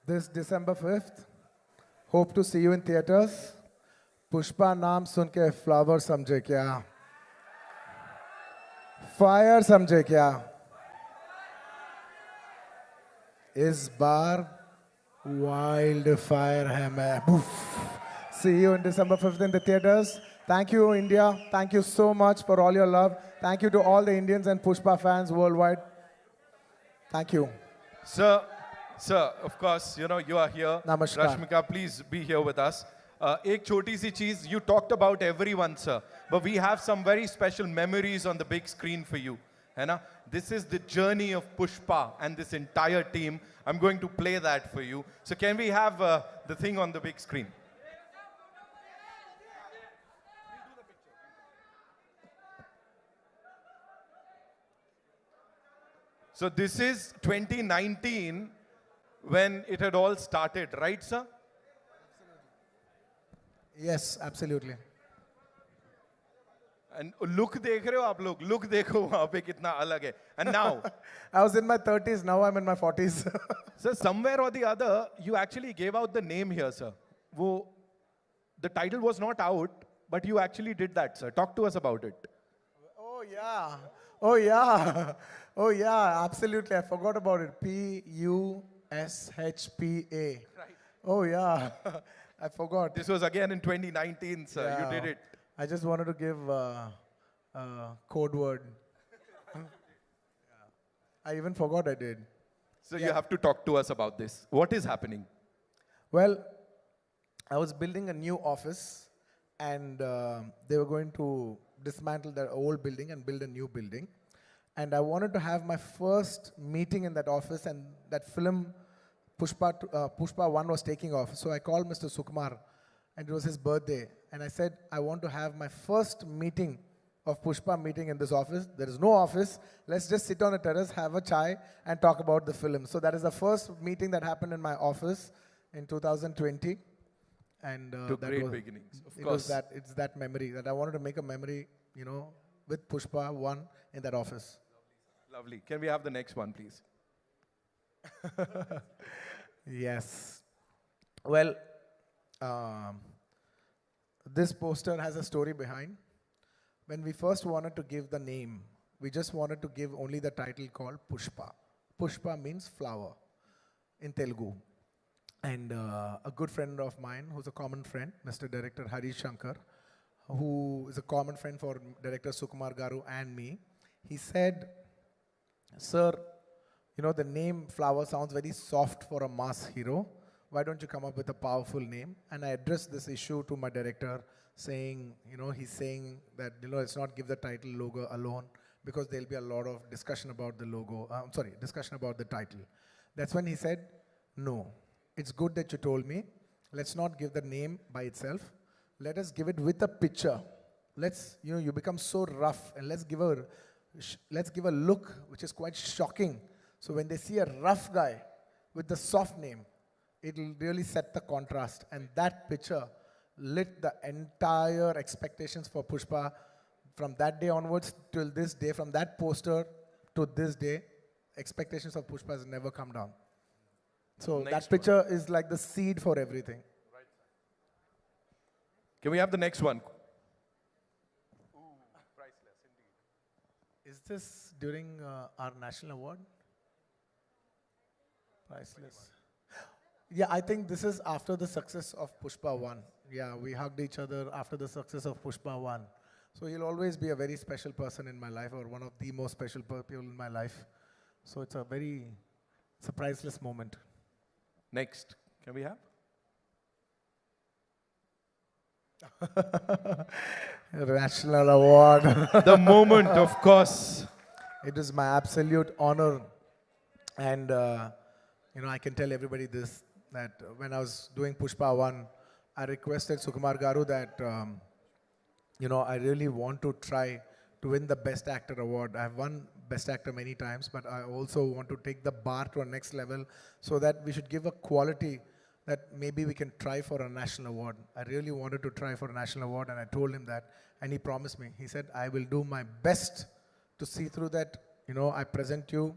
this December 5th. Hope to see you in theaters. Pushpa नाम सुन के flower समझे क्या? Fire समझे क्या? इस बार wildfire है मैं. Boof. See you in December 5th in the theaters. Thank you, India. Thank you so much for all your love. Thank you to all the Indians and Pushpa fans worldwide. Thank you. Sir, of course, you are here. Namaskar. Rashmika, please be here with us. Ek choti si cheez, you talked about everyone, sir. But we have some very special memories on the big screen for you. है ना? This is the journey of Pushpa and this entire team. I'm going to play that for you. So can we have the thing on the big screen? So this is 2019 when it had all started, right, sir? Yes, absolutely. And look dekh rahe ho aap log, look dekho wahan pe kitna alag hai. And now, I was in my 30s, now I'm in my 40s. sir, somewhere or the other, you actually gave out the name here, sir. The title was not out, but you actually did that, sir. Talk to us about it. Oh, yeah. Oh, yeah. Oh, yeah, absolutely. I forgot about it. Pushpa. Right. Oh, yeah. I forgot. This was again in 2019, sir. Yeah. You did it. I just wanted to give code word. I even forgot I did. So you have to talk to us about this. What is happening? Well, I was building a new office, and they were going to dismantle their old building and build a new building. And I wanted to have my first meeting in that office, and that film, Pushpa 1 was taking off. So I called Mr. Sukumar, and it was his birthday. And I said, I want to have my first meeting of Pushpa meeting in this office. There is no office. Let's just sit on a terrace, have a chai, and talk about the film. So that is the first meeting that happened in my office in 2020. And Great beginnings, of it course. was that, it's that memory that I wanted to make a memory, with Pushpa 1 in that office. Lovely. Can we have the next one, please? Yes. Well, this poster has a story behind. When we first wanted to give the name, we just wanted to give only the title called Pushpa. Pushpa means flower in Telugu. And a good friend of mine, who's a common friend, Mr. Director Harish Shankar, who is a common friend for Director Sukumar Garu and me, he said, Sir, the name Flower sounds very soft for a mass hero. Why don't you come up with a powerful name? And I addressed this issue to my director, saying, he's saying that, let's not give the title logo alone, because there'll be a lot of discussion about the logo, discussion about the title. That's when he said, no, it's good that you told me. Let's not give the name by itself. Let us give it with a picture. Let's, you become so rough, and let's give a look which is quite shocking. So when they see a rough guy with the soft name, it'll really set the contrast. And that picture lit the entire expectations for Pushpa from that day onwards till this day. From that poster to this day, expectations of Pushpa has never come down. So that picture is like the seed for everything. Right. Can we have the next one? Ooh, priceless indeed. Is this during our national award? Priceless. Yeah, I think this is after the success of Pushpa 1. Yeah, we hugged each other after the success of Pushpa 1. So he'll always be a very special person in my life, or one of the most special people in my life. So it's a priceless moment. Next. Can we have? National award. The moment, of course. It is my absolute honor. And, I can tell everybody this, that when I was doing Pushpa 1, I requested Sukumar Garu that, I really want to try to win the Best Actor award. I've won Best Actor many times, but I also want to take the bar to a next level, so that we should give a quality that maybe we can try for a national award. I really wanted to try for a national award, and I told him that, and he promised me. He said, I will do my best to see through that, I present you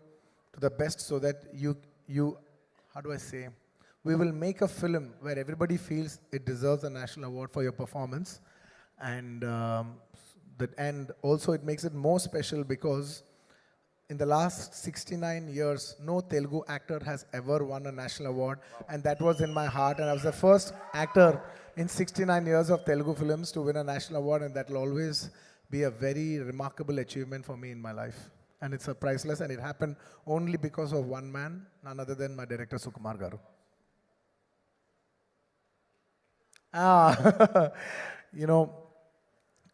to the best, so that you, how do I say, we will make a film where everybody feels it deserves a national award for your performance. And, and also it makes it more special because in the last 69 years, no Telugu actor has ever won a national award. And that was in my heart. And I was the first actor in 69 years of Telugu films to win a national award. And that will always be a very remarkable achievement for me in my life. And it's a priceless. And it happened only because of one man, none other than my director, Sukumar Garu. You know,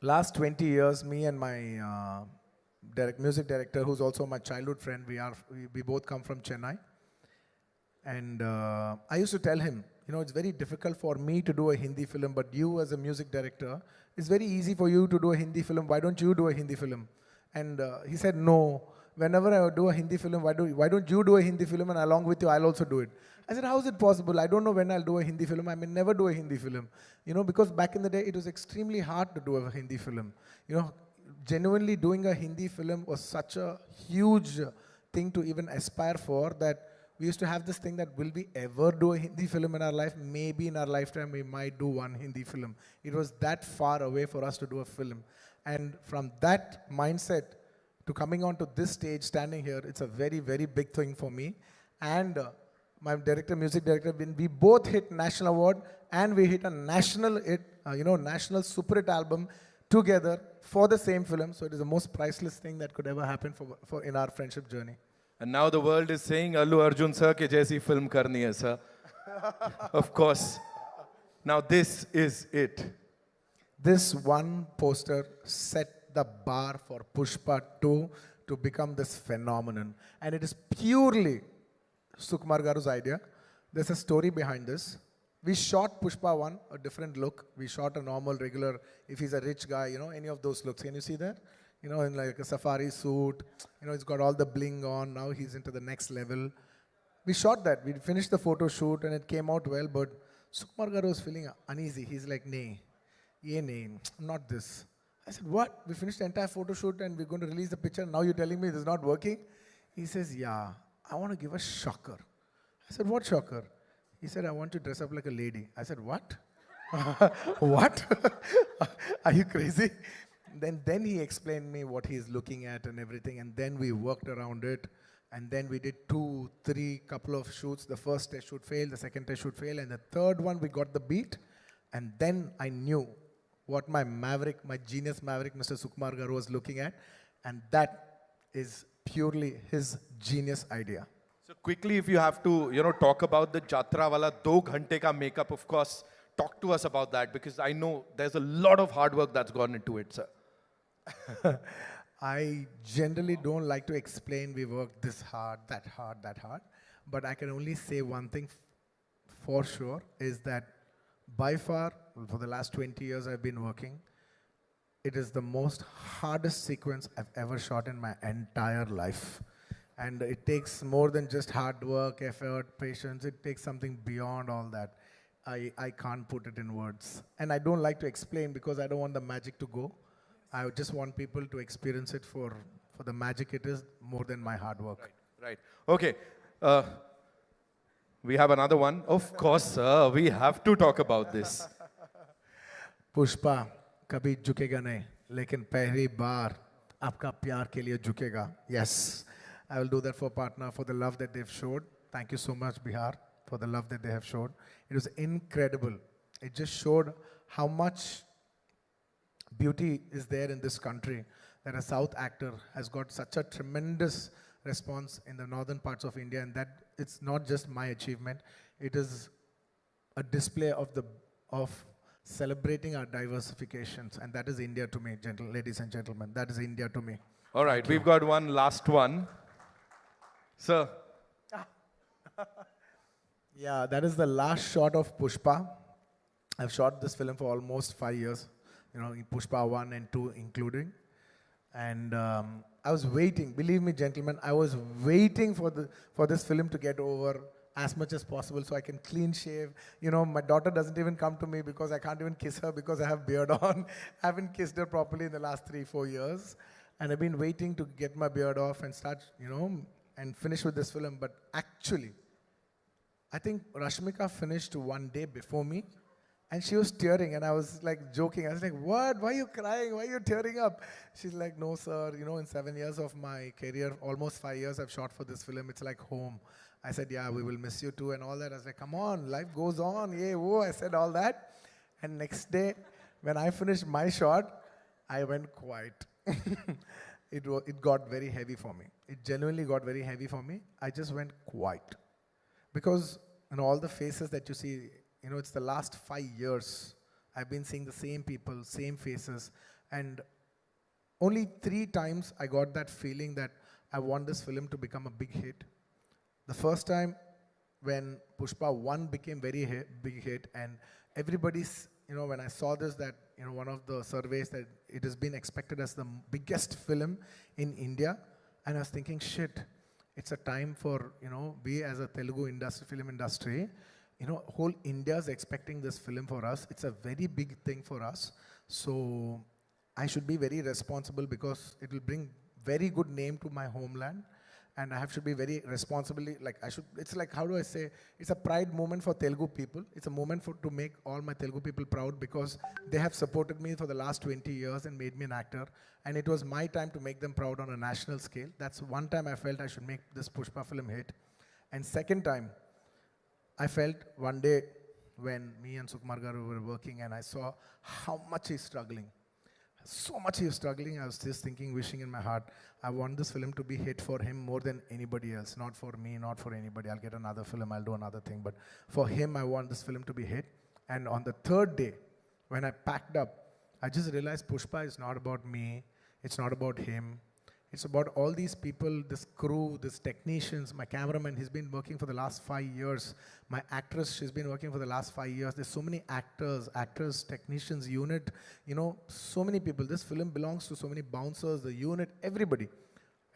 last 20 years, me and my music director, who's also my childhood friend, we both come from Chennai. And I used to tell him, you know, it's very difficult for me to do a Hindi film, but you as a music director, it's very easy for you to do a Hindi film. Why don't you do a Hindi film? And he said, no. Whenever I do a Hindi film, why don't you do a Hindi film, and along with you, I'll also do it. I said, how is it possible? I don't know when I'll do a Hindi film. I may never do a Hindi film. You know, because back in the day, it was extremely hard to do a Hindi film. You know, genuinely doing a Hindi film was such a huge thing to even aspire for that we used to have this thing that will we ever do a Hindi film in our life? Maybe in our lifetime we might do one Hindi film. It was that far away for us to do a film. And from that mindset to coming onto this stage, standing here, it's a very, very big thing for me. And my director, music director, we both hit national award and we hit a national hit, national super hit album together for the same film. So it is the most priceless thing that could ever happen for in our friendship journey. And now the world is saying, Allu Arjun sir ke jaisi film karni hai, sir. Of course. Now this is it. This one poster set the bar for Pushpa 2 to become this phenomenon. And it is purely Sukumar Garu's idea. There's a story behind this. We shot Pushpa 1, a different look. We shot a normal, regular, if he's a rich guy, you know, any of those looks. Can you see that? You know, in like a safari suit, you know, he's got all the bling on. Now he's into the next level. We shot that. We finished the photo shoot and it came out well, but Sukumar Garu was feeling uneasy. He's like, nay, not this. I said, what? We finished the entire photo shoot and we're going to release the picture. Now you're telling me this is not working? He says, yeah, I want to give a shocker. I said, what shocker? He said, I want to dress up like a lady. I said, what? What? Are you crazy? Then he explained me what he's looking at and everything, and then we worked around it, and then we did 2, 3 couple of shoots. The first test shoot failed, the second test shoot failed, and the third one we got the beat, and then I knew what my maverick, my genius maverick, Mr. Sukumar Garu was looking at, and that is purely his genius idea. So quickly, if you have to, talk about the Jatra wala 2 ghante ka makeup, of course, talk to us about that, because I know there's a lot of hard work that's gone into it, sir. I generally don't like to explain we worked this hard, that hard, that hard. But I can only say one thing for sure is that by far, for the last 20 years I've been working, it is the most hardest sequence I've ever shot in my entire life. And it takes more than just hard work, effort, patience. It takes something beyond all that. I can't put it in words. And I don't like to explain because I don't want the magic to go. I just want people to experience it for the magic it is more than my hard work. Right. Okay. We have another one. Of course, sir. We have to talk about this. Pushpa कभी झुकेगा नहीं, लेकिन पहली बार आपका प्यार के लिए झुकेगा. Yes, I will do that for partner, for the love that they've showed. Thank you so much, Bihar, for the love that they have showed. It was incredible. It just showed how much beauty is there in this country, that a South actor has got such a tremendous response in the northern parts of India, and that it's not just my achievement, it is a display of celebrating our diversifications, and that is India to me, ladies and gentlemen. That is India to me. All right, we've got one last one. Sir. Yeah, that is the last shot of Pushpa. I've shot this film for almost 5 years. In Pushpa 1 and 2 including. And I was waiting, believe me gentlemen, I was waiting for this film to get over as much as possible so I can clean shave. My daughter doesn't even come to me because I can't even kiss her because I have beard on. I haven't kissed her properly in the last 3-4 years. And I've been waiting to get my beard off and start, and finish with this film. But actually, I think Rashmika finished one day before me, and she was tearing, and I was like joking. I was like, "What? Why are you crying? Why are you tearing up?" She's like, "No, sir. You know, in 7 years of my career, almost 5 years, I've shot for this film. It's like home." I said, "Yeah, we will miss you too," and all that. I was like, "Come on, life goes on." Yeah, whoa. I said all that, and next day, when I finished my shot, I went quiet. It got very heavy for me. It genuinely got very heavy for me. I just went quiet. Because all the faces that you see, it's the last 5 years. I've been seeing the same people, same faces, and only 3 times I got that feeling that I want this film to become a big hit. The first time when Pushpa 1 became very big hit, and everybody's, when I saw this, that, one of the surveys that it has been expected as the biggest film in India, and I was thinking, shit, it's a time for, we as a Telugu film industry, whole India is expecting this film for us. It's a very big thing for us. So I should be very responsible because it will bring very good name to my homeland. And I should be very responsibly, it's like, how do I say, it's a pride moment for Telugu people. It's a moment to make all my Telugu people proud because they have supported me for the last 20 years and made me an actor. And it was my time to make them proud on a national scale. That's one time I felt I should make this Pushpa film hit. And second time, I felt one day when me and Sukumar Garu were working and I saw how much he's struggling. So much he was struggling. I was just thinking, wishing in my heart, I want this film to be hit for him more than anybody else. Not for me, not for anybody. I'll get another film, I'll do another thing. But for him, I want this film to be hit. And on the third day, when I packed up, I just realized Pushpa is not about me. It's not about him. It's about all these people, this crew, these technicians, my cameraman, he's been working for the last 5 years. My actress, she's been working for the last 5 years. There's so many actors, technicians, unit, so many people. This film belongs to so many bouncers, the unit, everybody.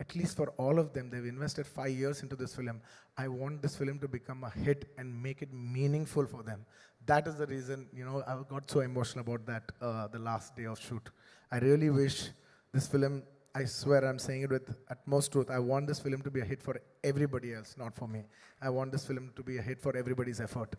At least for all of them, they've invested 5 years into this film. I want this film to become a hit and make it meaningful for them. That is the reason, I got so emotional about that, the last day of shoot. I really wish this film, I swear I'm saying it with utmost truth. I want this film to be a hit for everybody else, not for me. I want this film to be a hit for everybody's effort.